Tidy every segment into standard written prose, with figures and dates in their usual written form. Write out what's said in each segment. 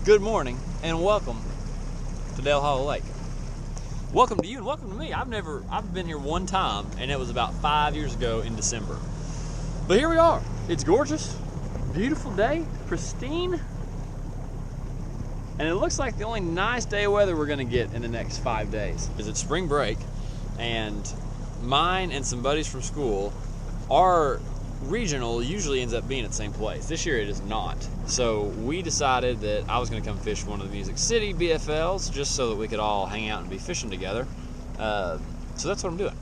Good morning and welcome to Dale Hollow Lake. Welcome to you and welcome to me. I've been here one time, and it was about 5 years ago in December. But here we are. It's gorgeous, beautiful day, pristine, and it looks like the only nice day of weather we're gonna get in the next 5 days. Is it's spring break, and mine and some buddies from school, our regional usually ends up being at the same place. This year it is not. So we decided that I was going to come fish one of the Music City BFLs just so that we could all hang out and be fishing together. So that's what I'm doing.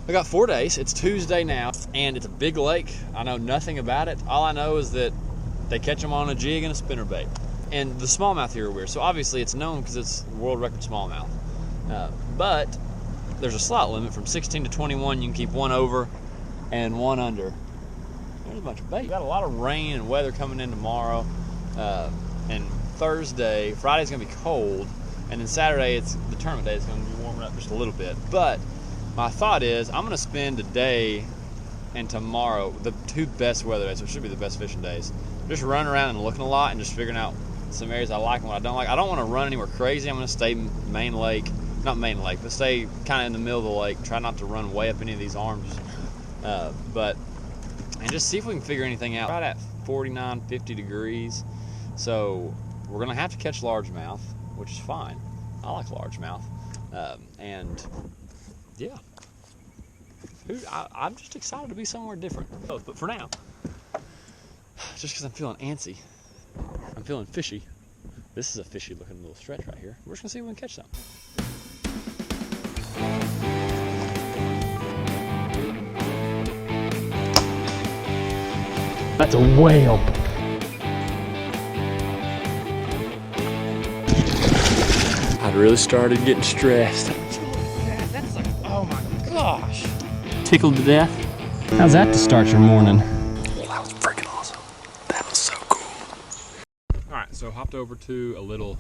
I got 4 days. It's Tuesday now, and it's a big lake. I know nothing about it. All I know is that they catch them on a jig and a spinnerbait. And the smallmouth here are weird. So obviously it's known because it's world record smallmouth. But there's a slot limit from 16 to 21. You can keep one over and one under. There's a bunch of bait. We got a lot of rain and weather coming in tomorrow, and Friday's gonna be cold, and then Saturday it's the tournament day. It's gonna be warming up just a little bit. But my thought is I'm gonna spend today and tomorrow, the two best weather days, so it should be the best fishing days, just running around and looking a lot and just figuring out some areas I like and what I don't like. I don't want to run anywhere crazy. I'm gonna stay main lake, not main lake, but stay kind of in the middle of the lake. Try not to run way up any of these arms, and just see if we can figure anything out. Right at 49, 50 degrees. So we're gonna have to catch largemouth, which is fine. I like largemouth. And yeah, I'm just excited to be somewhere different. But for now, just because I'm feeling antsy, I'm feeling fishy. This is a fishy looking little stretch right here. We're just gonna see if we can catch something. That's a whale. I really started getting stressed. That's like, oh my gosh. Tickled to death. How's that to start your morning? Well, that was freaking awesome. That was so cool. All right, so hopped over to a little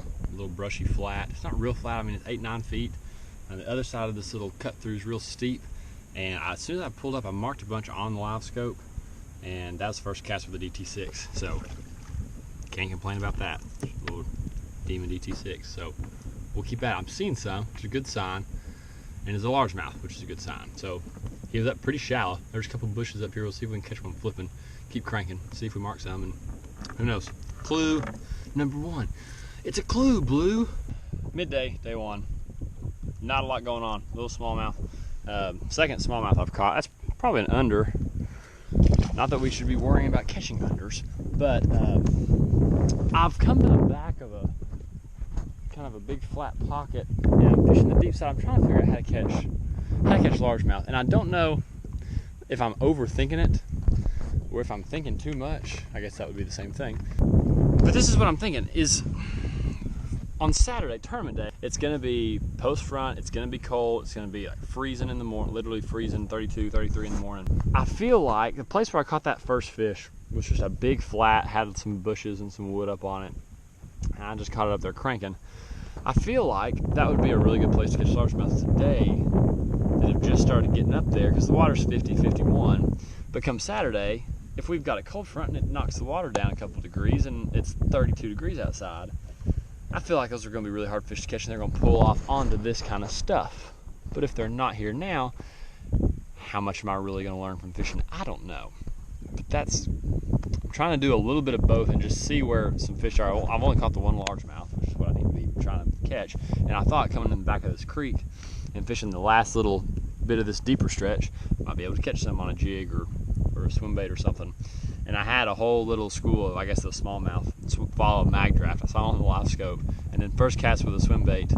brushy flat. It's not real flat. I mean, it's 8-9 feet. On the other side of this little cut through is real steep. And as soon as I pulled up, I marked a bunch on the live scope. And that was the first cast with the DT6, so can't complain about that. Little Demon DT6, so we'll keep at it. I'm seeing some, which is a good sign, and it's a largemouth, which is a good sign. So he was up pretty shallow. There's a couple bushes up here. We'll see if we can catch one flipping. Keep cranking, see if we mark some, and who knows. Clue number one. It's a clue, Blue. Midday, day one. Not a lot going on. Little smallmouth. Second smallmouth I've caught. That's probably an under. Not that we should be worrying about catching unders, but I've come to the back of a kind of a big flat pocket, and I'm fishing the deep side. I'm trying to figure out how to catch largemouth, and I don't know if I'm overthinking it or if I'm thinking too much. I guess that would be the same thing. But this is what I'm thinking: is on Saturday, tournament day, it's going to be post front, it's going to be cold, it's going to be like freezing in the morning, literally freezing, 32, 33 in the morning. I feel like the place where I caught that first fish was just a big flat, had some bushes and some wood up on it, and I just caught it up there cranking. I feel like that would be a really good place to catch largemouth today that have just started getting up there, because the water's 50, 51, but come Saturday, if we've got a cold front and it knocks the water down a couple degrees and it's 32 degrees outside, I feel like those are going to be really hard fish to catch, and they're going to pull off onto this kind of stuff. But if they're not here now, how much am I really going to learn from fishing? I don't know. But I'm trying to do a little bit of both and just see where some fish are. I've only caught the one largemouth, which is what I need to be trying to catch. And I thought coming in the back of this creek and fishing the last little bit of this deeper stretch, I might be able to catch some on a jig or a swim bait or something. And I had a whole little school of, I guess, the smallmouth follow mag draft. I saw it on the live scope, and then first cast with a swim bait,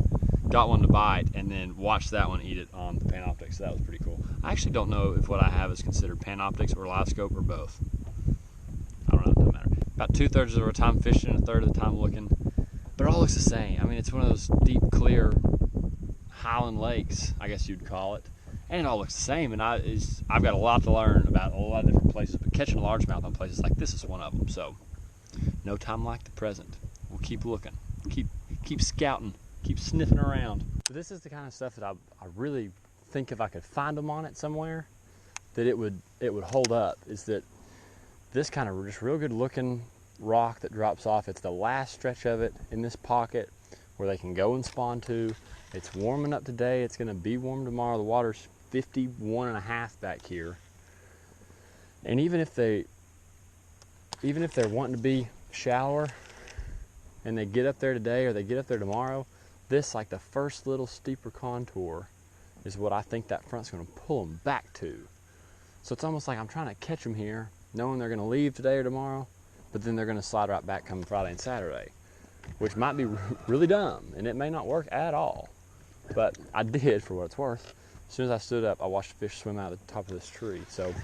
got one to bite, and then watched that one eat it on the Panoptix. So that was pretty cool. I actually don't know if what I have is considered Panoptix or live scope or both. I don't know, it doesn't matter. About 2/3 of our time fishing and 1/3 of the time looking, but it all looks the same. I mean, it's one of those deep, clear highland lakes, I guess you'd call it. And it all looks the same, and I've got a lot to learn about a lot of different places, but catching largemouth on places like this is one of them. So, no time like the present. We'll keep looking, keep scouting, keep sniffing around. So this is the kind of stuff that I really think if I could find them on it somewhere, that it would hold up. Is that this kind of just real good looking rock that drops off. It's the last stretch of it in this pocket where they can go and spawn to. It's warming up today. It's gonna be warm tomorrow. The water's 51.5 back here. And even if they're wanting to be shallower and they get up there today or they get up there tomorrow, this, like the first little steeper contour, is what I think that front's gonna pull them back to. So it's almost like I'm trying to catch them here, knowing they're gonna leave today or tomorrow, but then they're gonna slide right back coming Friday and Saturday, which might be really dumb, and it may not work at all. But I did, for what it's worth. As soon as I stood up, I watched a fish swim out of the top of this tree. So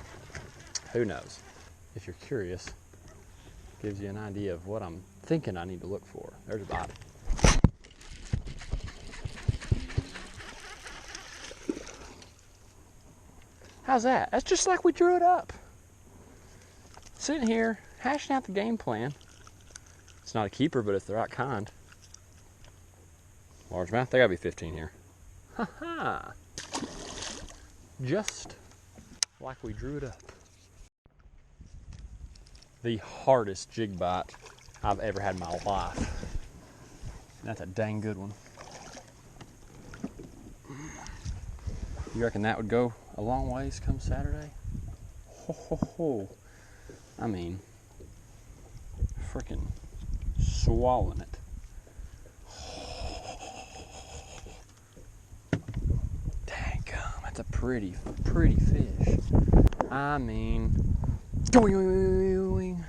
who knows? If you're curious, gives you an idea of what I'm thinking I need to look for. There's a body. How's that? That's just like we drew it up. Sitting here, hashing out the game plan. It's not a keeper, but it's the right kind. Largemouth, there gotta be 15 here. Ha ha! Just like we drew it up. The hardest jig bite I've ever had in my life. And that's a dang good one. You reckon that would go a long ways come Saturday? Ho ho ho. I mean, freaking swallowing it. Dang gum, that's a pretty fish. I mean, and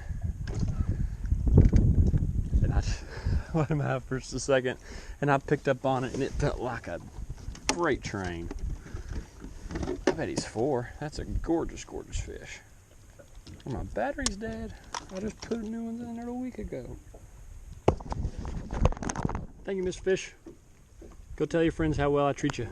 I just let him have for just a second, and I picked up on it, and it felt like a freight train. I bet he's 4. That's a gorgeous, gorgeous fish. Well, my battery's dead. I just put new ones in there a week ago. Thank you, Mr. Fish. Go tell your friends how well I treat you.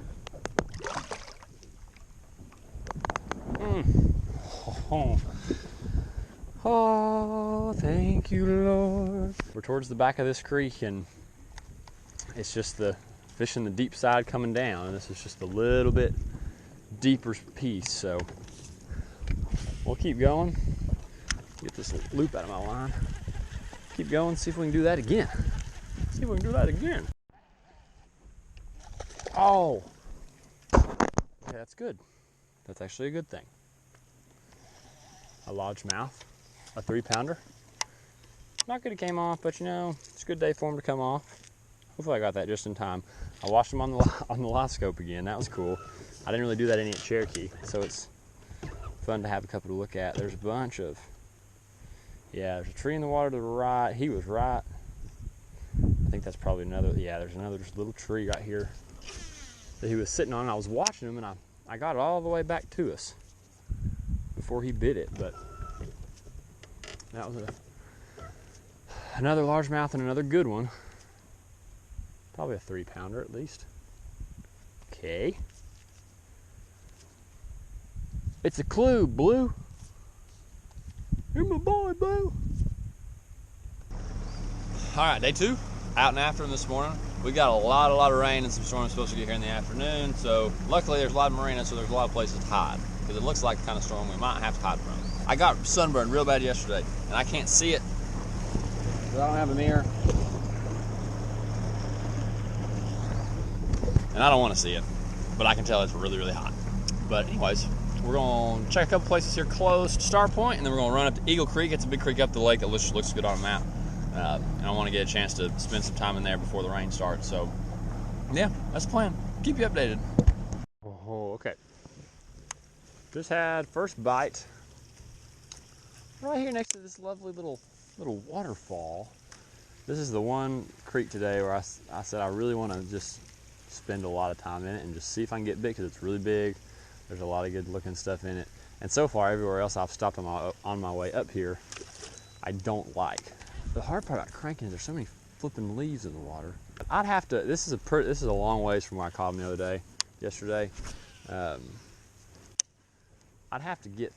Oh, thank you, Lord. We're towards the back of this creek, and it's just the fish in the deep side coming down, and this is just a little bit deeper piece, so we'll keep going. Get this loop out of my line. Keep going, see if we can do that again. See if we can do that again. Oh! Okay, that's good. That's actually a good thing. A largemouth, a 3-pounder. Not good it came off, but you know, it's a good day for them to come off. Hopefully I got that just in time. I watched them on the live scope again. That was cool. I didn't really do that any at Cherokee, so it's fun to have a couple to look at. There's a bunch of, yeah, there's a tree in the water to the right. He was right. I think that's probably another, yeah, there's another just little tree right here that he was sitting on. I was watching him, and I got it all the way back to us before he bit it, but that was another largemouth and another good one. Probably a 3-pounder at least. Okay. It's a clue, Blue. You're my boy, Blue. All right, day 2, out and after him this morning. We got a lot of rain and some storms supposed to get here in the afternoon. So luckily there's a lot of marina, so there's a lot of places to hide, because it looks like the kind of storm we might have to hide from. I got sunburned real bad yesterday, and I can't see it because I don't have a mirror. And I don't want to see it, but I can tell it's really, really hot. But anyways, we're going to check a couple places here close to Star Point, and then we're going to run up to Eagle Creek. It's a big creek up the lake that looks good on a map. And I want to get a chance to spend some time in there before the rain starts. So, yeah, that's the plan. Keep you updated. Oh, okay. Just had first bite right here next to this lovely little waterfall. This is the one creek today where I said I really want to just spend a lot of time in it and just see if I can get big, because it's really big. There's a lot of good looking stuff in it. And so far, everywhere else I've stopped on my way up here, I don't like. The hard part about cranking is there's so many flipping leaves in the water. I'd have to, this is a long ways from where I caught him yesterday. I'd have to get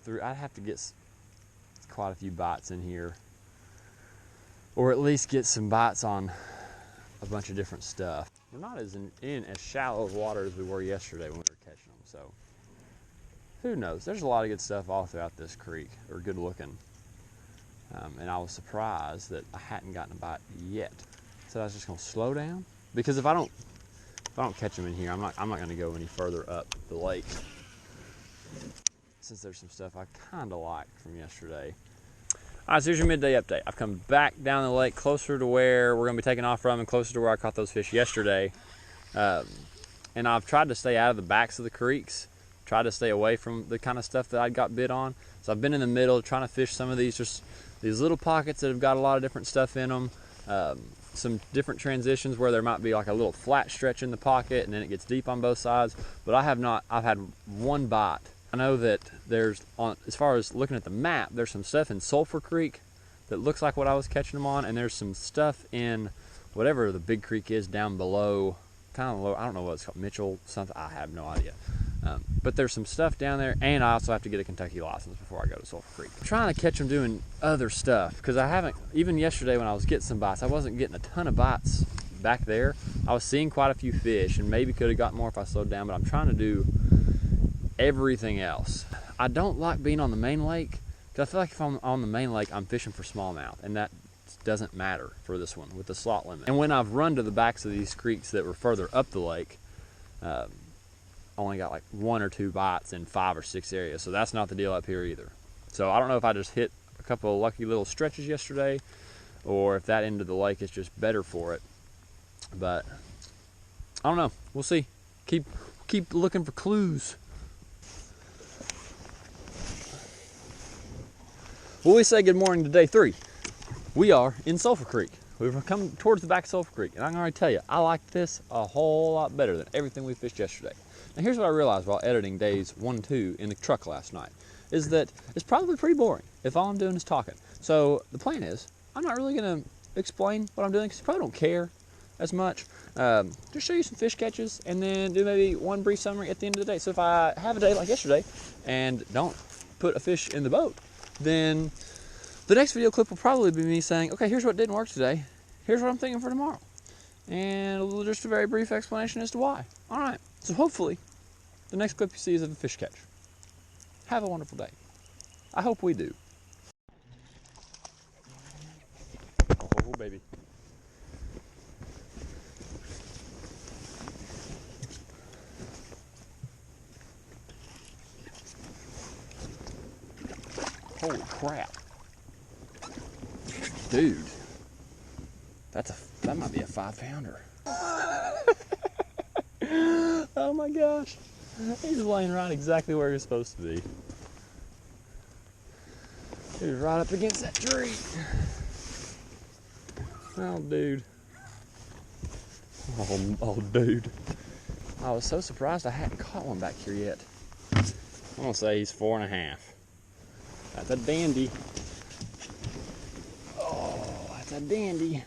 quite a few bites in here, or at least get some bites on a bunch of different stuff. We're not in as shallow water as we were yesterday when we were catching them, so who knows? There's a lot of good stuff all throughout this creek, or good looking. and I was surprised that I hadn't gotten a bite yet. So I was just gonna slow down, because if I don't catch them in here, I'm not gonna go any further up the lake, since there's some stuff I kind of liked from yesterday. All right, so here's your midday update. I've come back down the lake closer to where we're gonna be taking off from and closer to where I caught those fish yesterday. And I've tried to stay out of the backs of the creeks, tried to stay away from the kind of stuff that I got bit on. So I've been in the middle trying to fish some of these, just these little pockets that have got a lot of different stuff in them. Some different transitions where there might be like a little flat stretch in the pocket and then it gets deep on both sides. But I've had one bite. I know that as far as looking at the map, there's some stuff in Sulphur Creek that looks like what I was catching them on, and there's some stuff in whatever the big creek is down below, kind of low, I don't know what it's called, Mitchell something, I have no idea. But there's some stuff down there, and I also have to get a Kentucky license before I go to Sulphur Creek. I'm trying to catch them doing other stuff, because I haven't, even yesterday when I was getting some bites, I wasn't getting a ton of bites back there. I was seeing quite a few fish, and maybe could have got more if I slowed down, but I'm trying to do everything else. I don't like being on the main lake, because I feel like if I'm on the main lake, I'm fishing for smallmouth, and that doesn't matter for this one with the slot limit. And when I've run to the backs of these creeks that were further up the lake, only got like 1 or 2 bites in 5 or 6 areas, so that's not the deal up here either. So I don't know if I just hit a couple of lucky little stretches yesterday, or if that end of the lake is just better for it. But I don't know. We'll see. Keep looking for clues. Well, we say good morning to day 3. We are in Sulphur Creek. We've come towards the back of Sulphur Creek, and I can already tell you, I like this a whole lot better than everything we fished yesterday. Now here's what I realized while editing days 1 and 2 in the truck last night, is that it's probably pretty boring if all I'm doing is talking. So the plan is, I'm not really gonna explain what I'm doing, because you probably don't care as much. Just show you some fish catches, and then do maybe one brief summary at the end of the day. So if I have a day like yesterday, and don't put a fish in the boat, then the next video clip will probably be me saying, okay, here's what didn't work today, here's what I'm thinking for tomorrow, and just a very brief explanation as to why. All right, so hopefully the next clip you see is of a fish catch. Have a wonderful day. I hope we do. Oh, baby. Holy crap. Dude, that might be a 5-pounder. Oh my gosh. He's laying right exactly where he's supposed to be. He's right up against that tree. Oh, dude. Oh, dude. I was so surprised I hadn't caught one back here yet. I'm gonna say he's 4.5. That's a dandy. Oh, that's a dandy.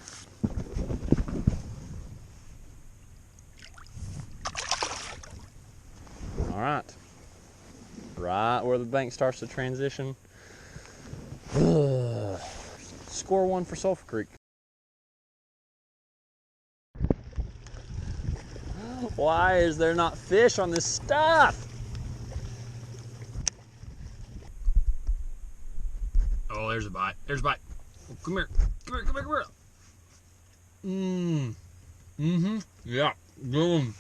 All right. Right where the bank starts to transition. Score 1 for Sulphur Creek. Why is there not fish on this stuff? Oh, there's a bite. There's a bite. Come here. Come here, come here, come here. Mm-hmm. Yeah. Good one.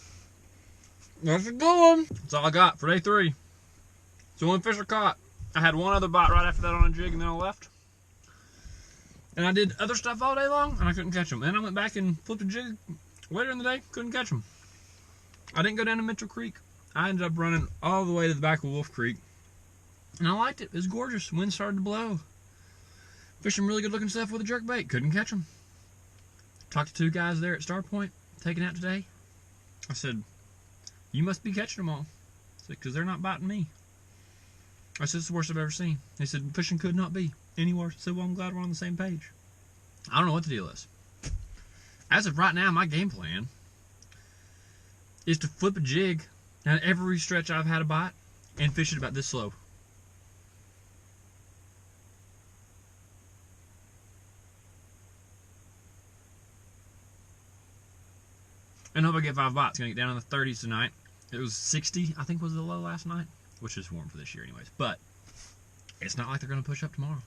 That's a good one. That's all I got for day 3. It's the only fish I caught. I had one other bite right after that on a jig, and then I left. And I did other stuff all day long, and I couldn't catch them. And I went back and flipped a jig later in the day, couldn't catch them. I didn't go down to Mitchell Creek. I ended up running all the way to the back of Wolf Creek. And I liked it. It was gorgeous. Wind started to blow. Fishing really good looking stuff with a jerkbait. Couldn't catch them. Talked to 2 guys there at Star Point, taking out today. I said, you must be catching them all. I said, because they're not biting me. I said, it's the worst I've ever seen. They said, fishing could not be any worse. I said, well, I'm glad we're on the same page. I don't know what the deal is. As of right now, my game plan is to flip a jig at every stretch I've had a bite and fish it about this slow. And hope I get 5 bites. Gonna get down in the 30s tonight. It was 60, I think was the low last night, which is warm for this year anyways. But it's not like they're gonna push up tomorrow.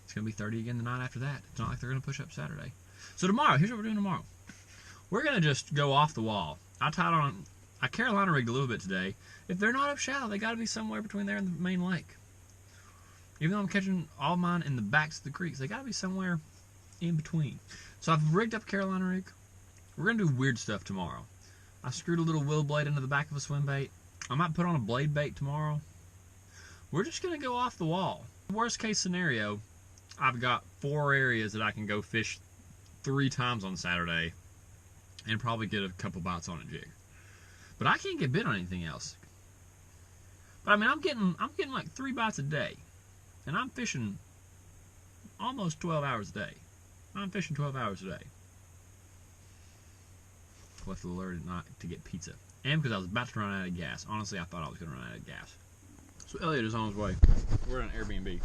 It's going to be 30 again the night after that. It's not like they're going to push up Saturday. So tomorrow, here's what we're doing tomorrow. We're going to just go off the wall. I Carolina rigged a little bit today. If they're not up shallow, they got to be somewhere between there and the main lake. Even though I'm catching all mine in the backs of the creeks, they got to be somewhere in between. So I've rigged up a Carolina rig. We're going to do weird stuff tomorrow. I screwed a little willow blade into the back of a swim bait. I might put on a blade bait tomorrow. We're just going to go off the wall. Worst case scenario, I've got 4 areas that I can go fish 3 times on Saturday and probably get a couple bites on a jig. But I can't get bit on anything else. But I mean, I'm getting like 3 bites a day. And I'm fishing almost 12 hours a day. I'm fishing 12 hours a day. Left a little early tonight to get pizza. And because I was about to run out of gas. Honestly, I thought I was going to run out of gas. So Elliot is on his way. We're at an Airbnb.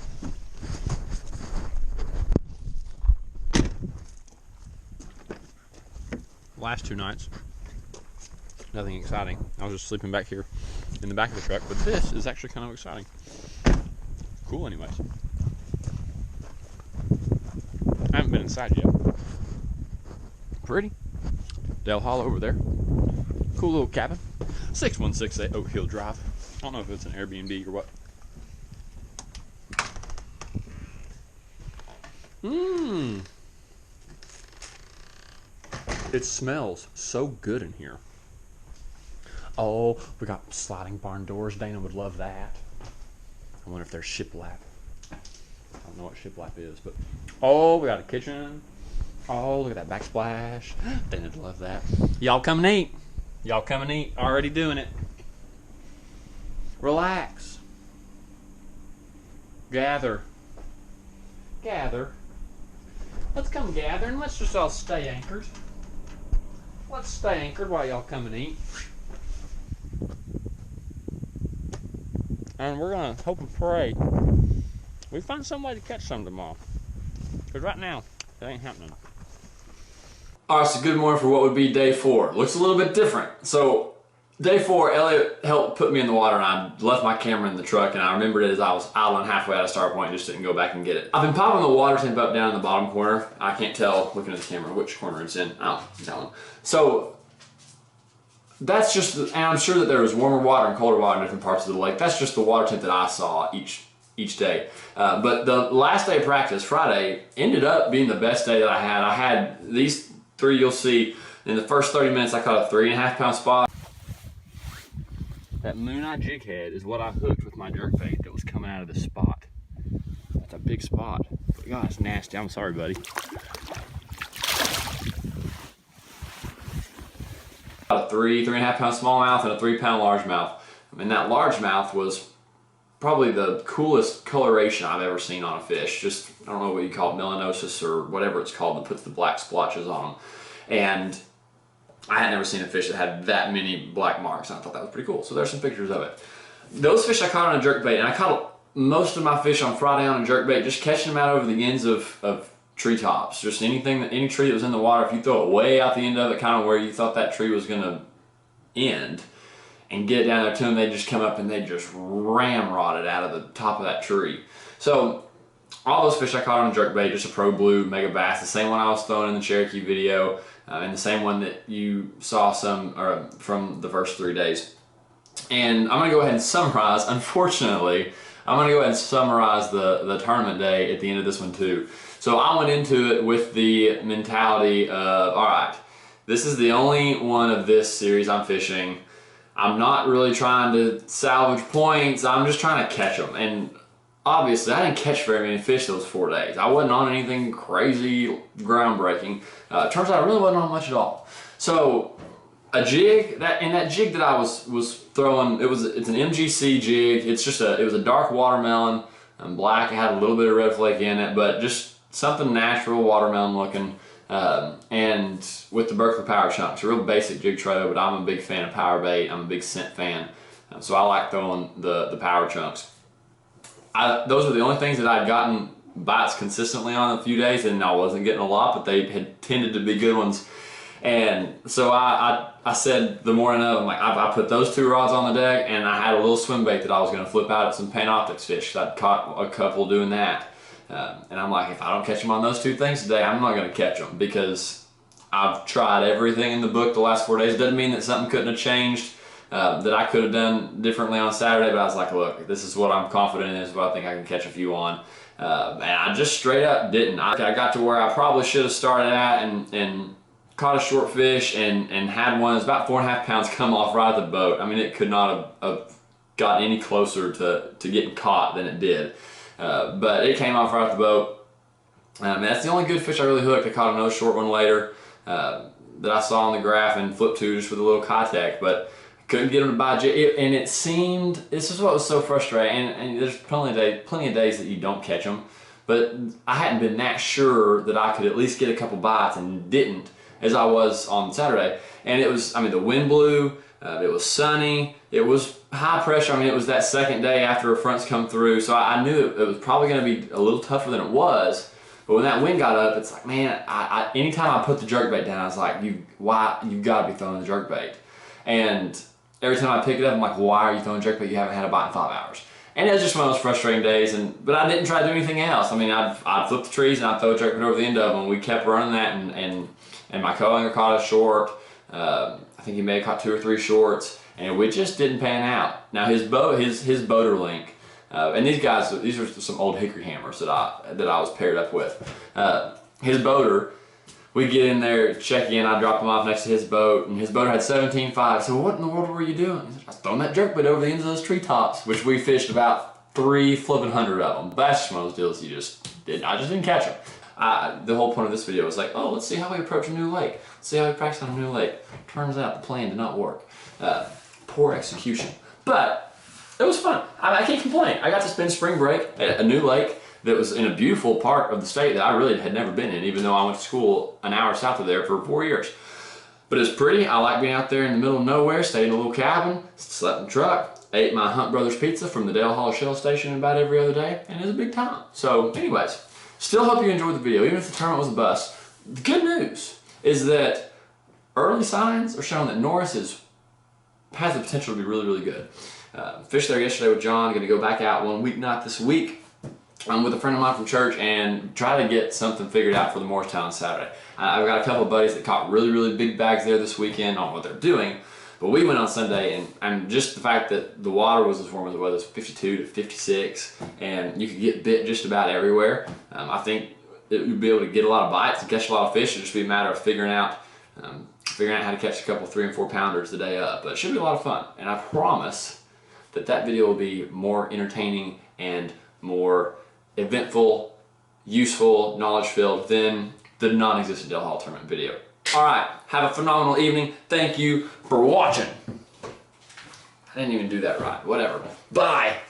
Last 2 nights, nothing exciting. I was just sleeping back here in the back of the truck. But this is actually kind of exciting. Cool anyways. I haven't been inside yet. Pretty. Dale Hollow over there. Cool little cabin. 6168 Oak Hill Drive. I don't know if it's an Airbnb or what. It smells so good in here. Oh, we got sliding barn doors. Dana would love that. I wonder if there's shiplap. I don't know what shiplap is, but oh, we got a kitchen. Oh, look at that backsplash. Dana'd love that. Y'all come and eat. Y'all come and eat. Already doing it. Relax. Gather. Gather. Let's come gather and let's just all stay anchored. Let's stay anchored while y'all come and eat. And we're going to hope and pray we find some way to catch some tomorrow. Because right now, it ain't happening. Alright, so good morning for what would be day 4. Looks a little bit different. So, day 4, Elliot helped put me in the water and I left my camera in the truck and I remembered it as I was idling halfway out of start point and just didn't go back and get it. I've been popping the water temp up down in the bottom corner. I can't tell, looking at the camera, which corner it's in. Oh, that one. So, that's just, and I'm sure that there was warmer water and colder water in different parts of the lake. That's just the water temp that I saw each day. But the last day of practice, Friday, ended up being the best day that I had. I had these 3 you'll see. In the first 30 minutes, I caught a 3.5 pound spot. That Moon Eye jig head is what I hooked with my jerkbait that was coming out of the spot. That's a big spot. But God, it's nasty. I'm sorry, buddy. A 3.5 pound smallmouth and a 3 pound largemouth. And that largemouth was probably the coolest coloration I've ever seen on a fish. Just, I don't know what you call it, melanosis or whatever it's called that puts the black splotches on them. And I had never seen a fish that had that many black marks, and I thought that was pretty cool. So there's some pictures of it. Those fish I caught on a jerkbait, and I caught most of my fish on Friday on a jerkbait, just catching them out over the ends of treetops. Just anything, any tree that was in the water, if you throw it way out the end of it, kind of where you thought that tree was going to end, and get down there to them, they just come up and they just ramrod it out of the top of that tree. So all those fish I caught on a jerkbait, just a Pro Blue Mega Bass, the same one I was throwing in the Cherokee video, and the same one that you saw from the first 3 days. And I'm going to go ahead and summarize, unfortunately, I'm going to go ahead and summarize the tournament day at the end of this one too. So I went into it with the mentality of, alright, this is the only one of this series I'm fishing. I'm not really trying to salvage points, I'm just trying to catch them. And obviously I didn't catch very many fish those 4 days. I wasn't on anything crazy, groundbreaking. Turns out I really wasn't on much at all. So a jig, that jig that I was throwing, it's an MGC jig. It was a dark watermelon and black. It had a little bit of red flake in it, but just something natural watermelon looking. And with the Berkeley Power Chunks, a real basic jig trail, but I'm a big fan of power bait. I'm a big scent fan, so I like throwing the Power Chunks. Those were the only things that I'd gotten bites consistently on a few days, and I wasn't getting a lot, but they had tended to be good ones. And so I said the morning of, I put those 2 rods on the deck, and I had a little swim bait that I was going to flip out at some Panoptics fish. I'd caught a couple doing that. And I'm like, if I don't catch them on those two things today, I'm not gonna catch them, because I've tried everything in the book the last 4 days. Doesn't mean that something couldn't have changed, that I could have done differently on Saturday, but I was like, look, this is what I'm confident in, this is what I think I can catch a few on. And I just straight up didn't. I got to where I probably should have started at and caught a short fish and had one that's about 4.5 pounds come off right at the boat. I mean, it could not have gotten any closer to getting caught than it did. But it came off right at the boat. And that's the only good fish I really hooked. I caught another short one later that I saw on the graph and flipped to just with a little Kitech, but couldn't get him to bite. And it seemed, this is what was so frustrating, and there's plenty of days that you don't catch them, but I hadn't been that sure that I could at least get a couple bites, and didn't, as I was on Saturday. And it was, I mean, the wind blew, it was sunny, it was high pressure. I mean, it was that second day after a front's come through, so I knew it was probably going to be a little tougher than it was. But when that wind got up, it's like, man, anytime I put the jerkbait down, I was like, you've got to be throwing the jerkbait. And every time I pick it up, I'm like, why are you throwing jerkbait? You haven't had a bite in 5 hours. And it was just one of those frustrating days. But I didn't try to do anything else. I mean, I'd flip the trees and I'd throw a jerkbait over the end of them. We kept running that, and my co-angler caught a short. I think he may have caught 2 or 3 shorts, and we just didn't pan out. Now his boater link. And these are some old hickory hammers that I was paired up with. His boater, we get in there, check in, I drop him off next to his boat, and his boater had 17.5. So what in the world were you doing? He said, I was throwing that jerkbait over the ends of those treetops, which we fished about 300 of them. That's just one of those deals I just didn't catch them. The whole point of this video was like, oh, let's see how we approach a new lake. Let's see how we practice on a new lake. Turns out the plan did not work. Poor execution. But it was fun. I can't complain. I got to spend spring break at a new lake that was in a beautiful part of the state that I really had never been in, even though I went to school an hour south of there for 4 years. But it's pretty. I like being out there in the middle of nowhere, stayed in a little cabin, slept in the truck, ate my Hunt Brothers pizza from the Dale Hall Shell Station about every other day, and it was a big time. So anyways, still hope you enjoyed the video, even if the tournament was a bust. The good news is that early signs are showing that Norris has the potential to be really, really good. Fished there yesterday with John, going to go back out one weeknight this week. I'm with a friend of mine from church and try to get something figured out for the Morristown Saturday. I've got a couple of buddies that caught really, really big bags there this weekend. I don't know what they're doing, but we went on Sunday, and just the fact that the water was as warm as it was 52 to 56, and you could get bit just about everywhere. I think you'd be able to get a lot of bites and catch a lot of fish. It'd just be a matter of figuring out how to catch a couple 3 and 4 pounders the day up. But it should be a lot of fun, and I promise that video will be more entertaining and more eventful, useful, knowledge-filled than the non-existent Dale Hall tournament video. All right, have a phenomenal evening. Thank you for watching. I didn't even do that right. Whatever. Bye.